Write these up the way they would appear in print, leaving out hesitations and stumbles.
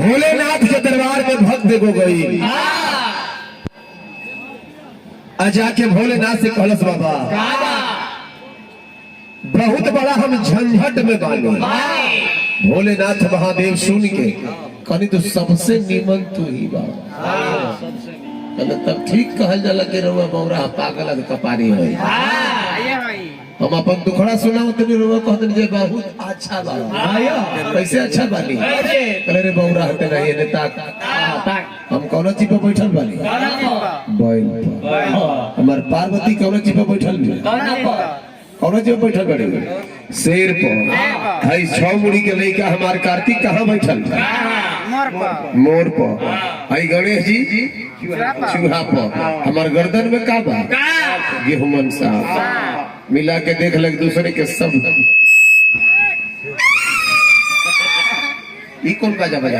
भोलेनाथ के दरबार में भक्त को गई जाके भोलेनाथ से कहलस बाबा बहुत बड़ा हम झंझट में बानी। भोलेनाथ महादेव सुन के कहनी तो सबसे निमन तू ही बाबा। तब ठीक कहल जाला के रउआ बौरा पागल कपारी है। हम अपन दुखड़ा सुनाओ तनी रउआ कहत जे बहुत अच्छा बा। कैसे अच्छा बानी? कहले रे बौरा हटे नहीं ने ताक हम कौन चीज पे बैठल बानी? बैल पर। हमार पार्वती कौन चीज पे बैठल बी? कौन चीज पे बैठल बाड़ी? शेर पर। भाई 6 मुड़ी के लइका हमार कार्तिक कहां बैठल? मोर पर। भाई गणेश जी चूहा पर। हमार गर्दन में का बा? गेहूं साहब मिला के देख लग दूसरे के सब। ये कौन बाजा बजा?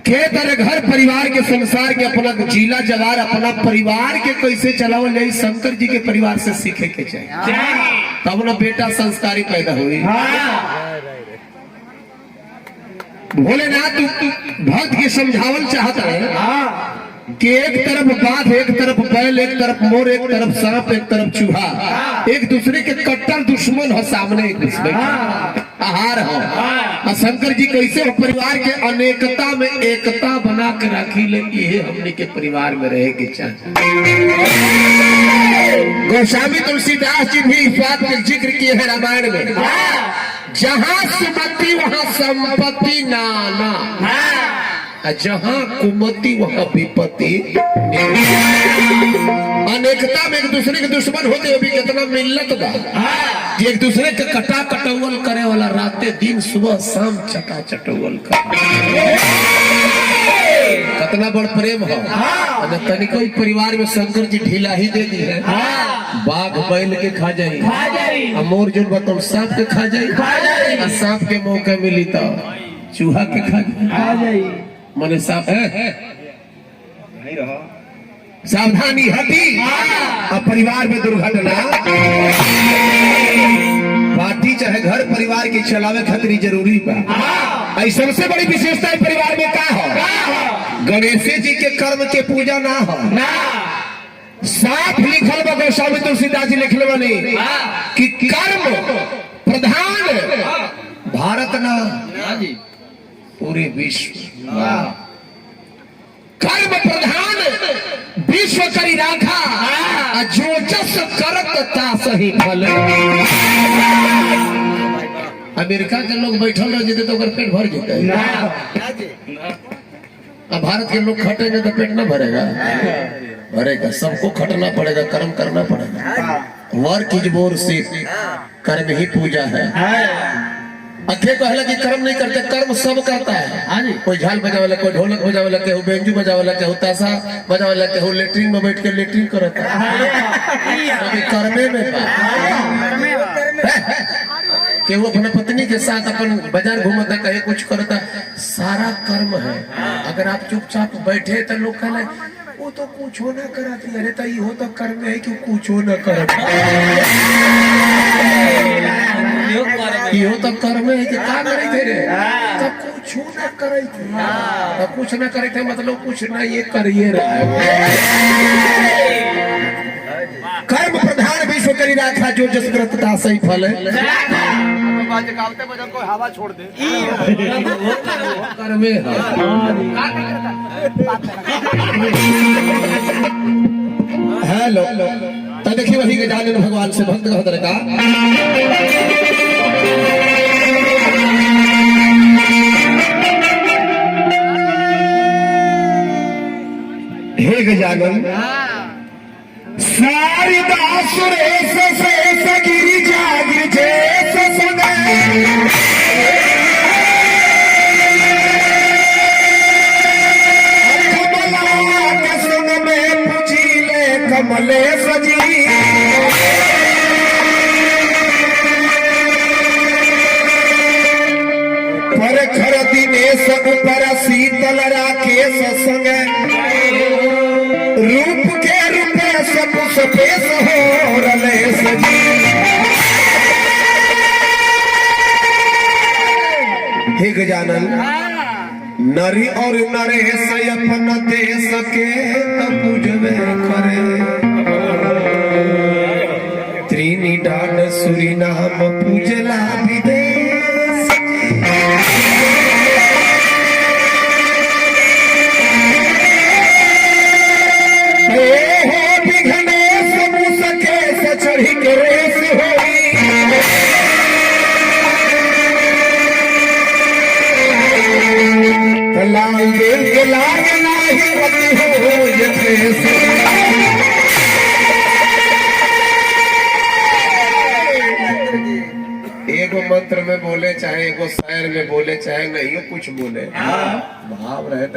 के तरह घर परिवार के संसार के अपना जिला जवार अपना परिवार के कैसे चलाओ जाए शंकर जी के परिवार से सीखे के चाहिए। तब ना बेटा संस्कारी पैदा हुई। भोलेनाथ भक्त के समझावल चाहता है कि एक तरफ बाघ, एक तरफ बैल, एक तरफ मोर, एक तरफ सांप, एक तरफ चूहा, एक दूसरे के कट्टर दुश्मन हो सामने, एक दूसरे आहार हो। शंकर जी कैसे हो परिवार के अनेकता में एकता बना के राखी ले। ये हमने के परिवार में रहे के चाहिए। गोस्वामी तुलसीदास जी भी इस बात का जिक्र किए हैं रामायण में। जहाँ सुमति वहाँ संपत्ति नाना, जहाँ कुमति वहाँ विपत्ति। अनेकता में एक दूसरे के दुश्मन होते हुए भी कितना मिल्लत बा। एक दूसरे के कटा कटौवल करे वाला राते दिन सुबह शाम चटा चटौवल करे। कितना बड़ प्रेम हो। तनिको परिवार में शंकर जी ढीला ही दे दी है। बाघ बैल के खा जाये, मोर जो बताओ सांप के खा जाये, सांप के मौके मिली तो चूहा के खा जाये। मने साफ है नहीं रहा। सावधानी हटी। अब परिवार में दुर्घटना पार्टी चाहे घर परिवार के चलावे खातिर जरूरी बा। सबसे बड़ी विशेषता परिवार में का हो? गणेश जी के कर्म के पूजा ना हो। साफ लिखल बा गोस्वामी तुलसीदास जी लिखले बने कि कर्म प्रधान भारत ना पूरे विश्व कर्म प्रधान विश्व करी राखा, जो जस करत ता सही फल। अमेरिका के लोग बैठल रह जेते तो पेट भर जेते। अब भारत के लोग खटेंगे तो पेट न भरेगा। सबको खटना पड़ेगा, कर्म करना पड़ेगा। वर्क इज मोर सिर्फ कर्म ही पूजा है। अखे कहला कि कर्म नहीं करते, कर्म सब करता है। कोई झाल बजावेला, कोई ढोलक बजावेला, केहू बेंजू बजावेला, केहू ताशा बजावेला, केहू लेटरिन में बैठ के लेटरिन करता है। अभी कर्मे में केहू अपने पत्नी के साथ अपन बाजार घूमता, कहीं कुछ करता, सारा कर्म है। अगर आप चुपचाप बैठे तो लोग कहला वो तो कुछ हो न कराती। अरे तो ये तो कर्म है कि कुछ हो न करता। यो तो कर्म है कि का करे थे रे? तब कुछ न करे थे, तब कुछ न करे थे मतलब कुछ न ये करिए कर्म प्रधान विश्व करी राखा, जो जस करता सही फल है। कोई हवा छोड़ दे कर्मे हेलो तो देखिए वही के जाने भगवान से भक्त का हे गजानन सारी दासुरे से गिरी जागिर जे कमला के संग में पूछिले कमले सजी। पर खर दिने सब पर शीतल राखे संग रूप के रूपे सब सफेद हो रले सजी। के जानल नरी और नरेश अपन देश के तब पूजबे करे त्रिनिदाद सूरीनाम पूजला विदेश चढ़ी के रेस होई लाल दिल के लाग नाही होती हो ये रेस एगो मंत्र में बोले चाहे एगो शायर में बोले चाहे नहीं कुछ बोले भाव रहे